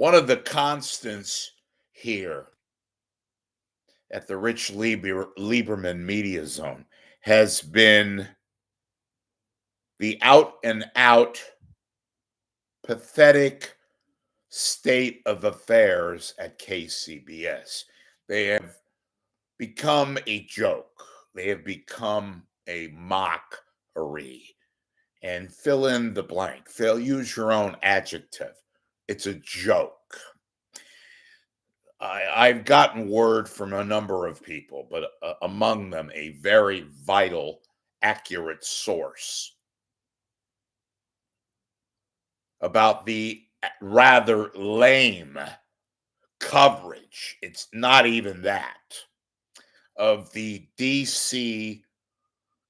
One of the constants here at the Rich Lieberman Media Zone has been the out and out pathetic state of affairs at KCBS. They have become a joke. They have become a mockery. And fill in the blank. Phil, use your own adjective. It's a joke. I've gotten word from a number of people, but among them, a very vital, accurate source about the rather lame coverage. It's not even that of the DC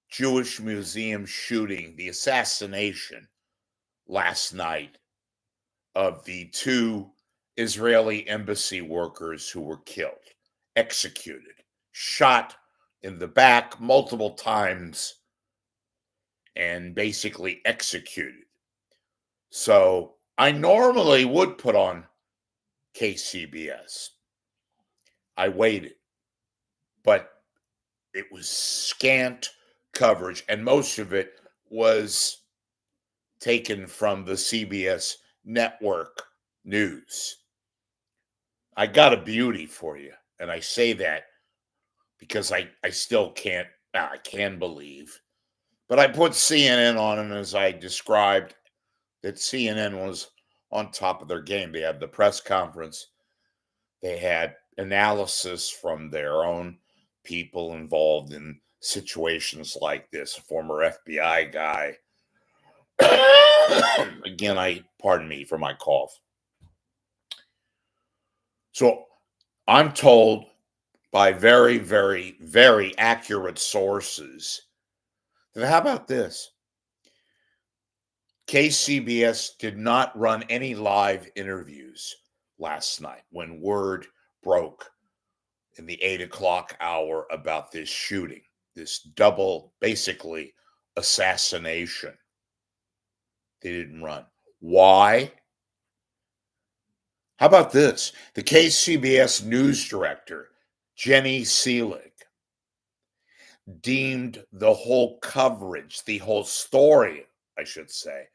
Jewish Museum shooting, the assassination last night of the two Israeli embassy workers who were killed, executed, shot in the back multiple times, and basically executed. So I normally would put on KCBS. I waited, but it was scant coverage, and most of it was taken from the CBS network news. I got a beauty for you, and I say that because I still can't, I can believe. But I put CNN on, and as I described, that CNN was on top of their game. They had the press conference. They had analysis from their own people involved in situations like this. A former FBI guy. Again, pardon me for my cough. So I'm told by very, very, very accurate sources that how about this? KCBS did not run any live interviews last night when word broke in the 8 o'clock hour about this shooting, this double, basically, assassination. They didn't run. Why? How about this? The KCBS news director, Jenny Seelig, deemed the whole coverage, the whole story, I should say,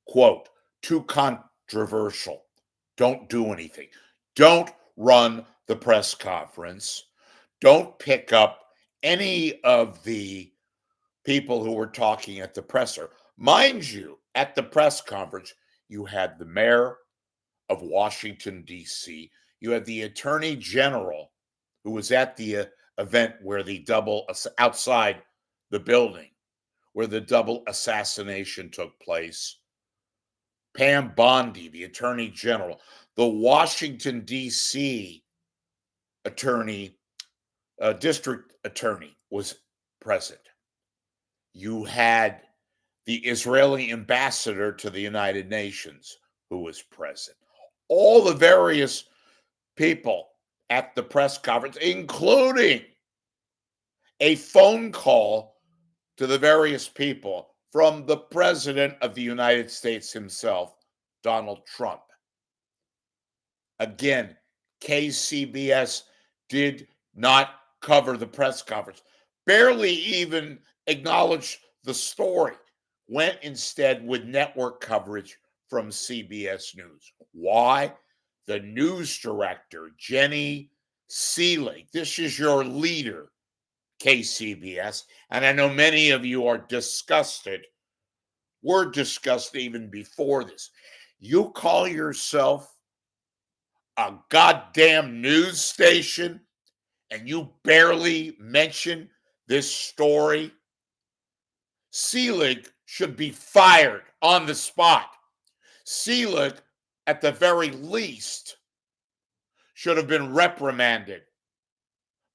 quote, too controversial. Don't do anything. Don't run the press conference. Don't pick up any of the people who were talking at the presser. Mind you, at the press conference, you had the mayor of Washington, D.C., you had the attorney general who was at the event where the double outside the building where the double assassination took place. Pam Bondi, the attorney general, the Washington, D.C. attorney, district attorney was present. You had the Israeli ambassador to the United Nations who was present. All the various people at the press conference, including a phone call to the various people from the President of the United States himself, Donald Trump. Again, KCBS did not cover the press conference, barely even acknowledged the story, went instead with network coverage from CBS News. Why? The news director, Jenny Seelig, this is your leader, KCBS, and I know many of you are disgusted. We're disgusted even before this. You call yourself a goddamn news station and you barely mention this story? Seelig should be fired on the spot. Seelig, at the very least, should have been reprimanded.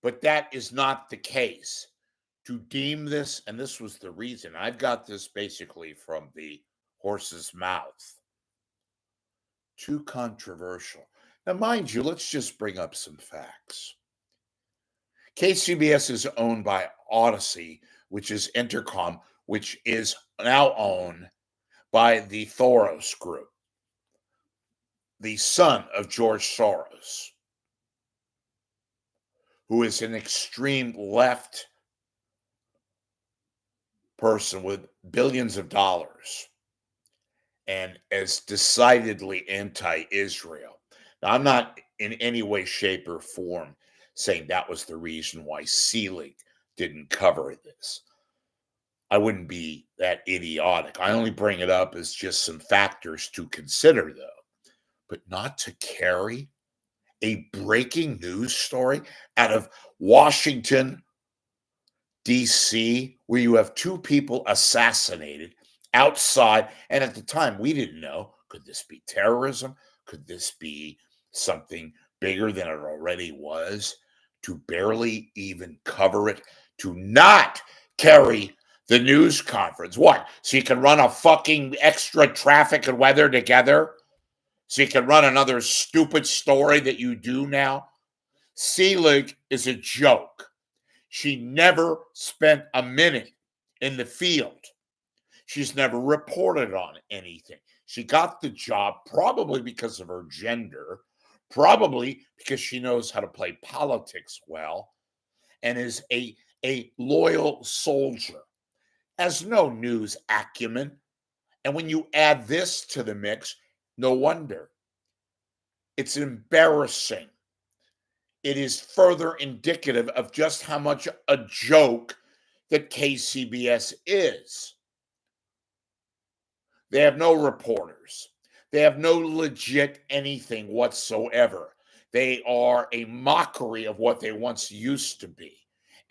But that is not the case. To deem this, and this was the reason, I've got this basically from the horse's mouth, too controversial. Now, mind you, let's just bring up some facts. KCBS is owned by Odyssey, which is Intercom, which is now owned by the Thoros Group. the son of George Soros, who is an extreme left person with billions of dollars and is decidedly anti-Israel. Now, I'm not in any way, shape, or form saying that was the reason why Selig didn't cover this. I wouldn't be that idiotic. I only bring it up as just some factors to consider, though, but not to carry a breaking news story out of Washington, D.C., where you have two people assassinated outside. And at the time, we didn't know, could this be terrorism? Could this be something bigger than it already was? To barely even cover it, to not carry the news conference. What? So you can run a fucking extra traffic and weather together? So you can run another stupid story that you do now? Selig is a joke. She never spent a minute in the field. She's never reported on anything. She got the job probably because of her gender, probably because she knows how to play politics well, and is a loyal soldier, has no news acumen. And when you add this to the mix, no wonder. It's embarrassing. It is further indicative of just how much a joke that KCBS is. They have no reporters. They have no legit anything whatsoever. They are a mockery of what they once used to be.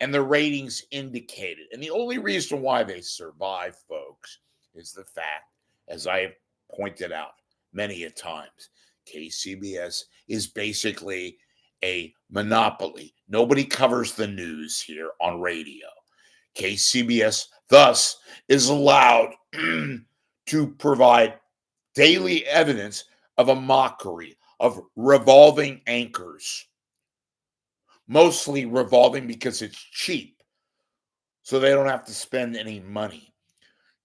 And the ratings indicate it. And the only reason why they survive, folks, is the fact, as I have pointed out many a times, KCBS is basically a monopoly. Nobody covers the news here on radio. KCBS, thus, is allowed to provide daily evidence of a mockery, of revolving anchors, mostly revolving because it's cheap, so they don't have to spend any money.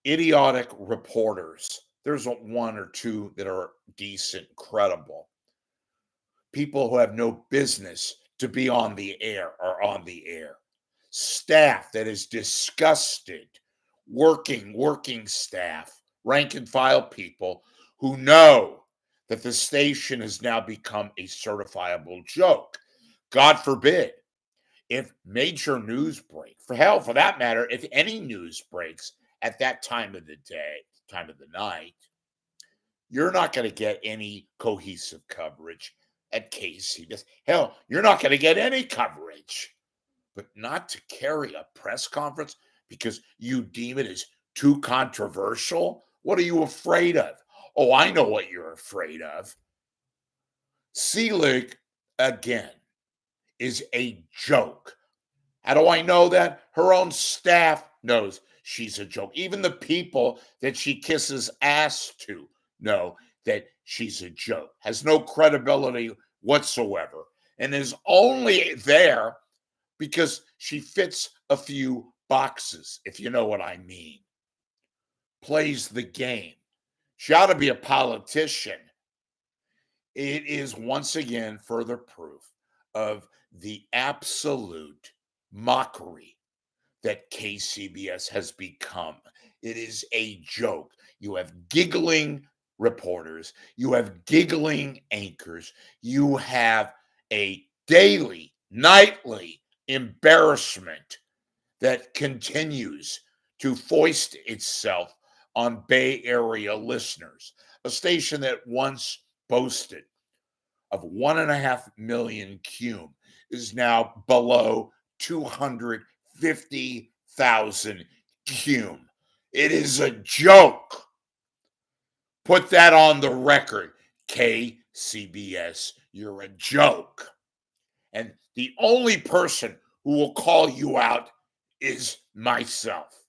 Idiotic reporters. There's one or two that are decent, credible. People who have no business to be on the air are on the air. Staff that is disgusted, working staff, rank and file people who know that the station has now become a certifiable joke. God forbid, if major news break, for hell, for that matter, if any news breaks at that time of the day, time of the night, you're not going to get any cohesive coverage at KCBS. Hell, you're not going to get any coverage. But not to carry a press conference because you deem it as too controversial? What are you afraid of? Oh, I know what you're afraid of. Selig, again, is a joke. How do I know that? Her own staff knows she's a joke. Even the people that she kisses ass to know that she's a joke. Has no credibility whatsoever and is only there because she fits a few boxes, if you know what I mean. Plays the game. She ought to be a politician. It is once again further proof of the absolute mockery that KCBS has become. It is a joke. You have giggling reporters, you have giggling anchors, you have a daily, nightly embarrassment that continues to foist itself on Bay Area listeners. A station that once boasted of 1.5 million cum is now below 250,000 cum. It is a joke. Put that on the record. KCBS, you're a joke. And the only person who will call you out is myself.